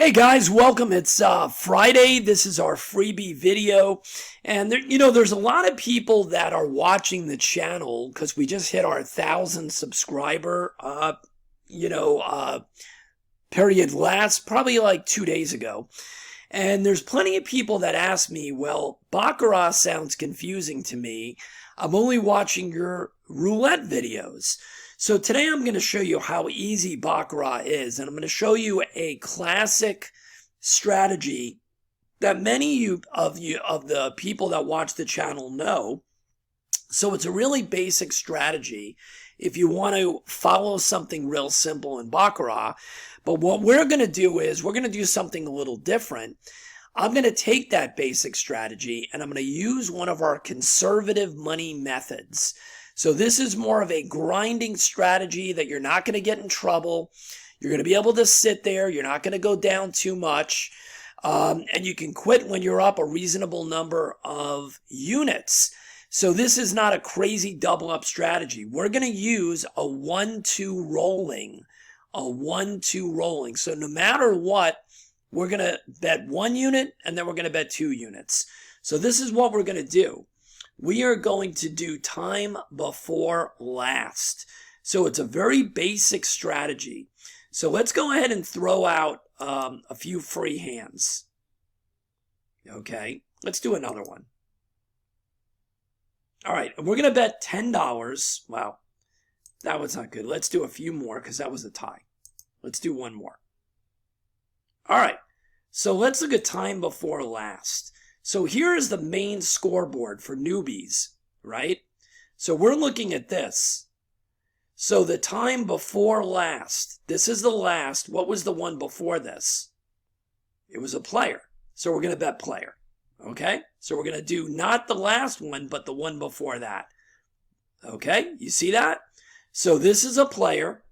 Hey guys, welcome. It's Friday. This is our freebie video. And there's a lot of people that are watching the channel because we just hit our 1,000 subscriber, period last, probably like 2 days ago. And there's plenty of people that ask me, well, Baccarat sounds confusing to me. I'm only watching your roulette videos. So today I'm going to show you how easy Baccarat is, and I'm going to show you a classic strategy that many of the people that watch the channel know. So it's a really basic strategy if you want to follow something real simple in Baccarat. But what we're going to do is we're going to do something a little different. I'm going to take that basic strategy and I'm going to use one of our conservative money methods. So this is more of a grinding strategy that you're not going to get in trouble. You're going to be able to sit there. You're not going to go down too much. And you can quit when you're up a reasonable number of units. So this is not a crazy double up strategy. We're going to use a 1-2 rolling. A 1-2 rolling. So no matter what, we're going to bet 1 unit and then we're going to bet 2 units. So this is what we're going to do. We are going to do time before last. So it's a very basic strategy. So let's go ahead and throw out a few free hands. Okay, let's do another one. All right, we're going to bet $10. Wow, that was not good. Let's do a few more because that was a tie. Let's do one more. All right, so let's look at time before last. So here is the main scoreboard for newbies, right? So we're looking at this. So the time before last, this is the last. What was the one before this? It was a player. So we're going to bet player, okay? So we're going to do not the last one, but the one before that. Okay, you see that? So this is a player.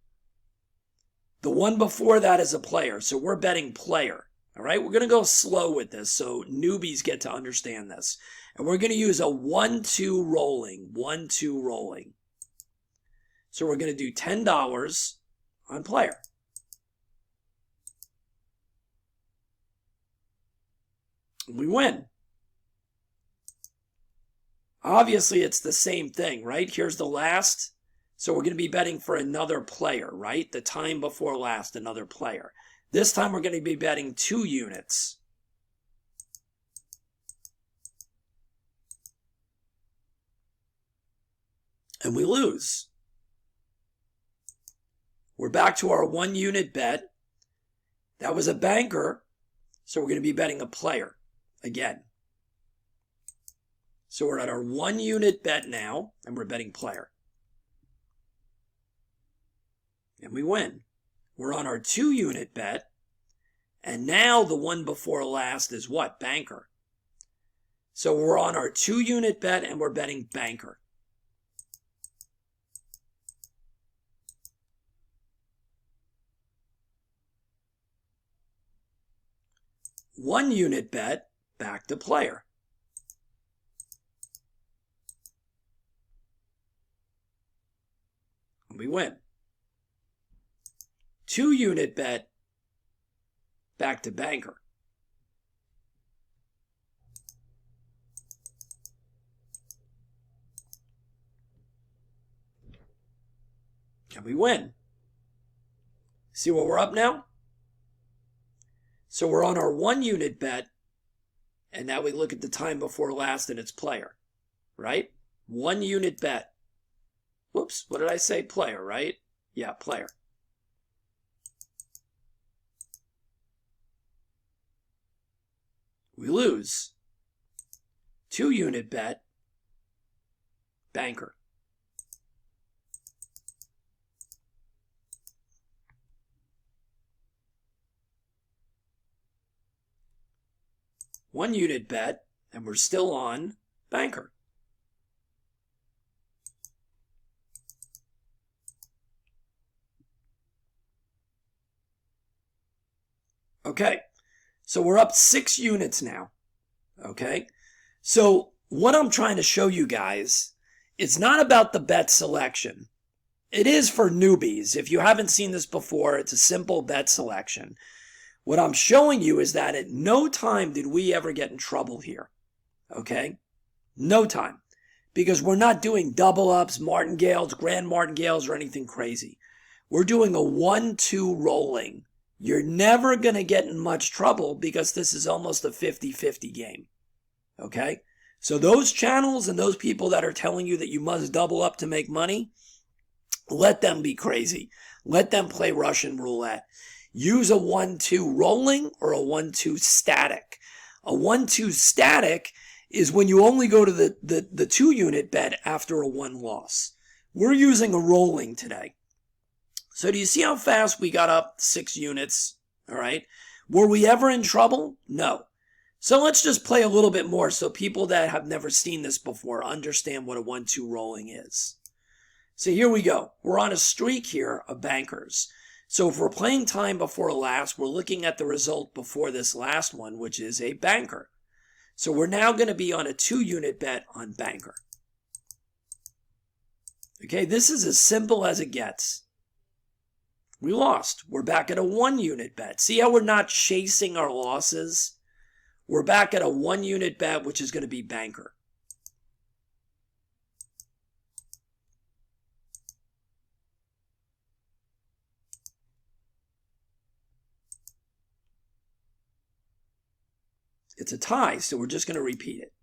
The one before that is a player. So we're betting player. All right, we're going to go slow with this so newbies get to understand this. And we're going to use a 1-2 rolling, 1-2 rolling. So we're going to do $10 on player. And we win. Obviously, it's the same thing, right? Here's the last. So we're going to be betting for another player, right? The time before last, another player. This time we're going to be betting 2 units. And we lose. We're back to our 1 unit bet. That was a banker. So we're going to be betting a player again. So we're at our 1 unit bet now, and we're betting player. And we win. We're on our 2 unit bet. And now the one before last is what? Banker. So we're on our 2 unit bet and we're betting banker. One unit bet, back to player. And we win. 2 unit bet, back to banker. And we win. See what we're up now? So we're on our 1 unit bet, and now we look at the time before last and it's player, right? 1 unit bet. Whoops, what did I say? Player, right? Yeah, player. We lose. 2 unit bet, banker. One unit bet, and we're still on banker. Okay. So we're up 6 units now, okay? So what I'm trying to show you guys, it's not about the bet selection. It is for newbies. If you haven't seen this before, it's a simple bet selection. What I'm showing you is that at no time did we ever get in trouble here. Okay? No time. Because we're not doing double ups, martingales, grand martingales, or anything crazy. We're doing a 1-2 rolling. You're never going to get in much trouble because this is almost a 50-50 game. Okay? So those channels and those people that are telling you that you must double up to make money, let them be crazy. Let them play Russian roulette. Use a 1-2 rolling or a 1-2 static. A 1-2 static is when you only go to the 2-unit bet after a 1 loss. We're using a rolling today. So do you see how fast we got up 6 units? All right. Were we ever in trouble? No. So let's just play a little bit more so people that have never seen this before understand what a 1-2 rolling is. So here we go. We're on a streak here of bankers. So if we're playing time before last, we're looking at the result before this last one, which is a banker. So we're now going to be on a 2-unit bet on banker. Okay, this is as simple as it gets. We lost. We're back at a 1-unit bet. See how we're not chasing our losses? We're back at a 1-unit bet, which is going to be banker. It's a tie, so we're just going to repeat it.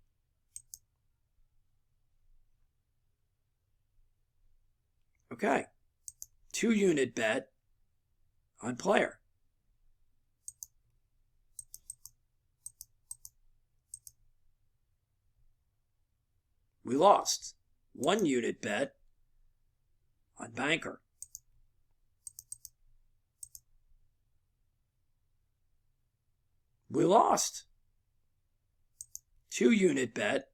Okay. 2-unit bet on player. We lost. 1-unit bet on banker. We lost. 2-unit bet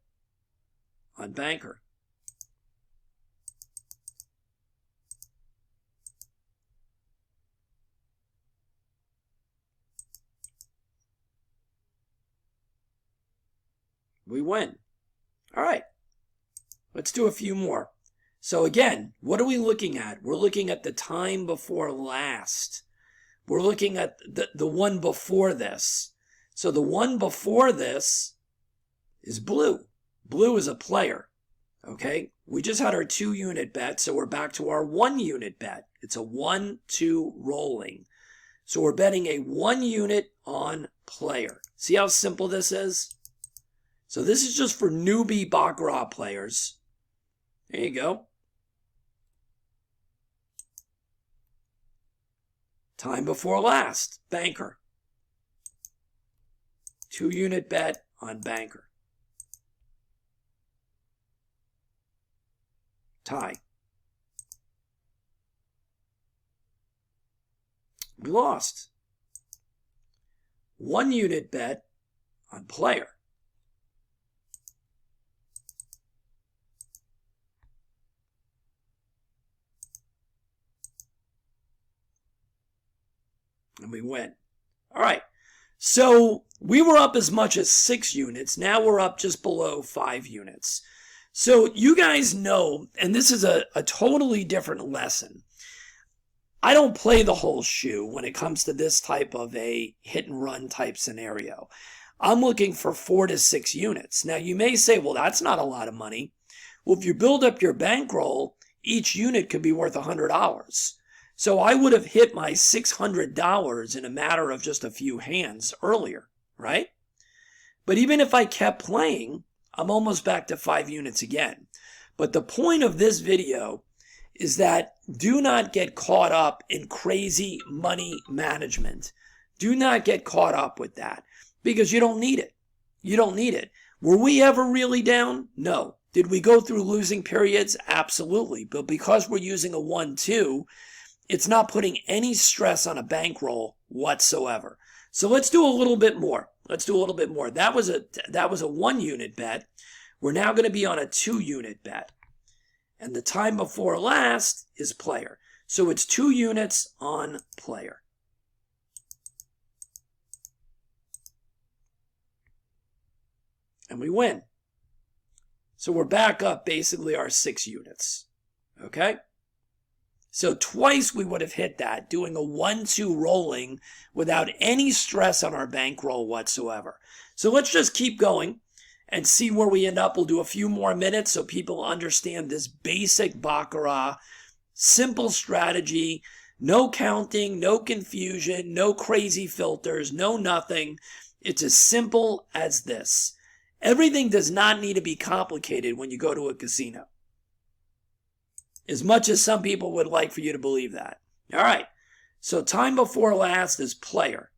on banker. We win. All right. Let's do a few more. So again, what are we looking at? We're looking at the time before last. We're looking at the one before this. So the one before this is blue. Blue is a player. Okay? We just had our 2-unit bet, so we're back to our 1-unit bet. It's a 1-2 rolling. So we're betting a 1-unit on player. See how simple this is? So this is just for newbie Baccarat players. There you go. Time before last, banker. 2-unit bet on banker. Tie. We lost. 1-unit bet on player. And we win. All right. So we were up as much as 6 units. Now we're up just below 5 units. So you guys know, and this is a totally different lesson. I don't play the whole shoe when it comes to this type of a hit and run type scenario. I'm looking for 4 to 6 units. Now you may say, well, that's not a lot of money. Well, if you build up your bankroll, each unit could be worth $100. So I would have hit my $600 in a matter of just a few hands earlier, right? But even if I kept playing, I'm almost back to 5 units again. But the point of this video is that do not get caught up in crazy money management. Do not get caught up with that because you don't need it. You don't need it. Were we ever really down? No. Did we go through losing periods? Absolutely. But because we're using a 1-2, it's not putting any stress on a bankroll whatsoever. So let's do a little bit more. Let's do a little bit more. That was a 1-unit bet. We're now going to be on a 2-unit bet. And the time before last is player. So it's 2 units on player. And we win. So we're back up basically our 6 units. Okay? So twice we would have hit that, doing a 1-2 rolling without any stress on our bankroll whatsoever. So let's just keep going and see where we end up. We'll do a few more minutes so people understand this basic Baccarat, simple strategy, no counting, no confusion, no crazy filters, no nothing. It's as simple as this. Everything does not need to be complicated when you go to a casino, as much as some people would like for you to believe that. All right, so time before last is player.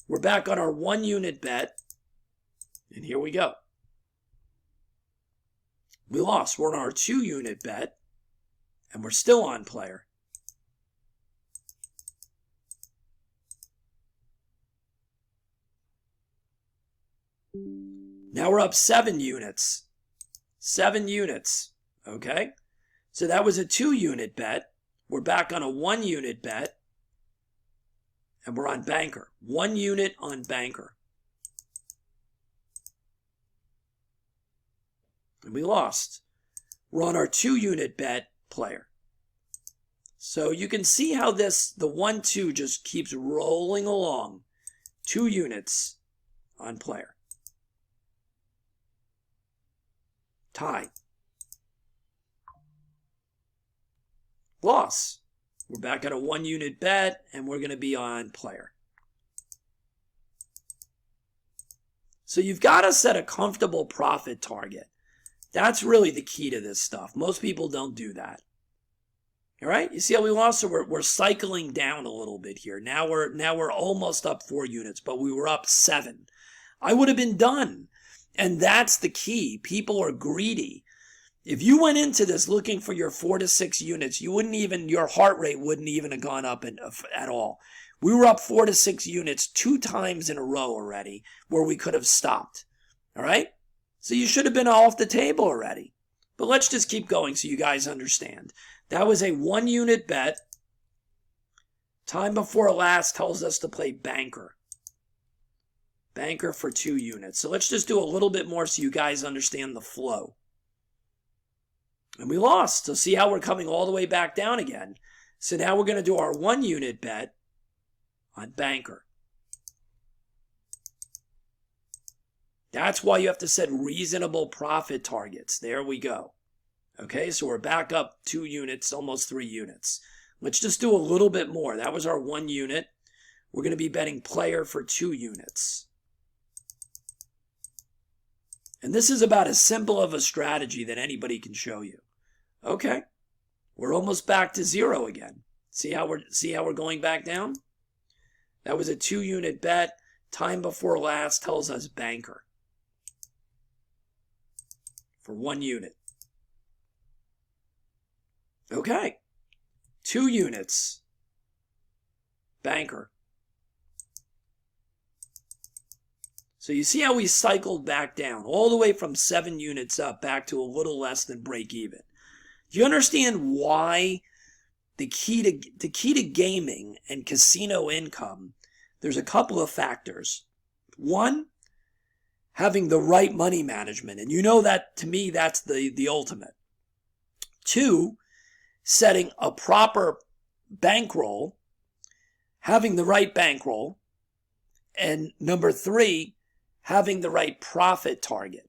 We're back on our 1 unit bet, and here we go. We lost. We're on our 2 unit bet, and we're still on player. Now we're up 7 units. 7 units, okay? So that was a 2 unit bet. We're back on a 1 unit bet. And we're on banker. 1 unit on banker. And we lost. We're on our 2 unit bet player. So you can see how the 1-2 just keeps rolling along. 2 units on player. Tie. Loss. We're back at a 1 unit bet, and we're going to be on player. So you've got to set a comfortable profit target. That's really the key to this stuff. Most people don't do that. All right, you see how we lost? So we're cycling down a little bit here. Now we're almost up 4 units, but we were up 7. I would have been done. And that's the key. People are greedy. If you went into this looking for your 4 to 6 units, your heart rate wouldn't even have gone up at all. We were up 4 to 6 units 2 times in a row already where we could have stopped. All right? So you should have been off the table already. But let's just keep going so you guys understand. That was a 1 unit bet. Time before last tells us to play banker. Banker for 2 units. So let's just do a little bit more so you guys understand the flow. And we lost. So see how we're coming all the way back down again. So now we're going to do our 1 unit bet on banker. That's why you have to set reasonable profit targets. There we go. Okay, so we're back up 2 units, almost 3 units. Let's just do a little bit more. That was our 1 unit. We're going to be betting player for 2 units. And this is about as simple of a strategy that anybody can show you. Okay, we're almost back to 0 again. See how we're going back down? That was a 2 unit bet. Time before last tells us banker for 1 unit. Okay, 2 units, banker. So you see how we cycled back down, all the way from 7 units up, back to a little less than break even. Do you understand why the key to gaming and casino income, there's a couple of factors. 1, having the right money management. And you know that, to me, that's the ultimate. 2, setting a proper bankroll, having the right bankroll. And number 3, having the right profit target.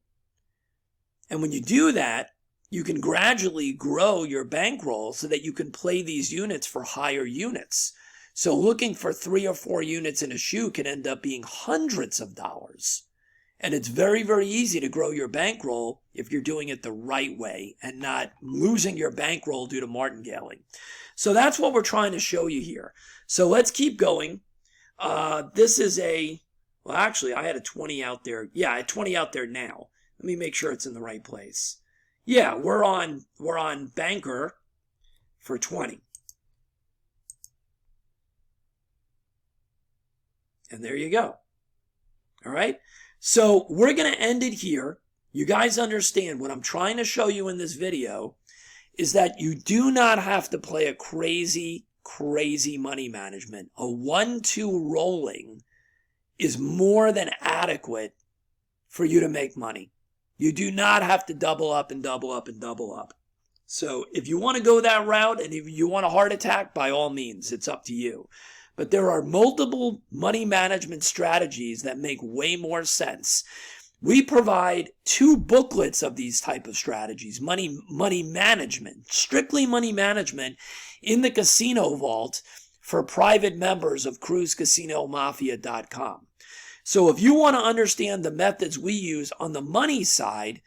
And when you do that, you can gradually grow your bankroll so that you can play these units for higher units. So looking for 3 or 4 units in a shoe can end up being hundreds of dollars. And it's very, very easy to grow your bankroll if you're doing it the right way and not losing your bankroll due to martingaling. So that's what we're trying to show you here. So let's keep going. This is well, actually, I had a 20 out there. Yeah, I had 20 out there now. Let me make sure it's in the right place. Yeah, we're on banker for 20. And there you go. All right? So we're going to end it here. You guys understand what I'm trying to show you in this video is that you do not have to play a crazy money management. A 1-2 rolling is more than adequate for you to make money. You do not have to double up and double up and double up. So if you want to go that route and if you want a heart attack, by all means, it's up to you. But there are multiple money management strategies that make way more sense. We provide 2 booklets of these type of strategies, money management, strictly money management in the Casino Vault for private members of cruisecasinomafia.com. So if you want to understand the methods we use on the money side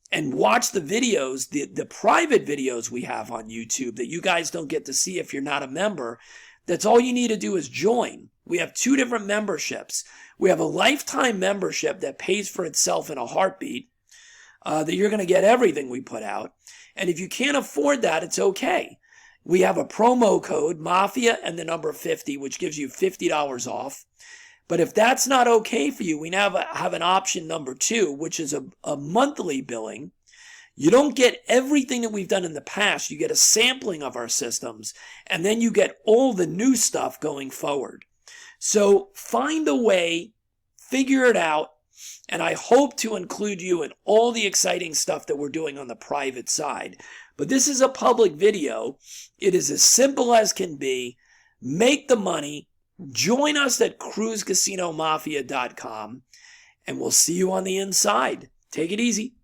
and watch the videos, the private videos we have on YouTube that you guys don't get to see if you're not a member, that's all you need to do is join. We have 2 different memberships. We have a lifetime membership that pays for itself in a heartbeat, that you're going to get everything we put out. And if you can't afford that, it's okay. We have a promo code, Mafia and the number 50, which gives you $50 off. But if that's not okay for you, we now have an option number 2, which is a monthly billing. You don't get everything that we've done in the past. You get a sampling of our systems, and then you get all the new stuff going forward. So find a way, figure it out, and I hope to include you in all the exciting stuff that we're doing on the private side. But this is a public video. It is as simple as can be. Make the money. Join us at cruisecasinomafia.com, and we'll see you on the inside. Take it easy.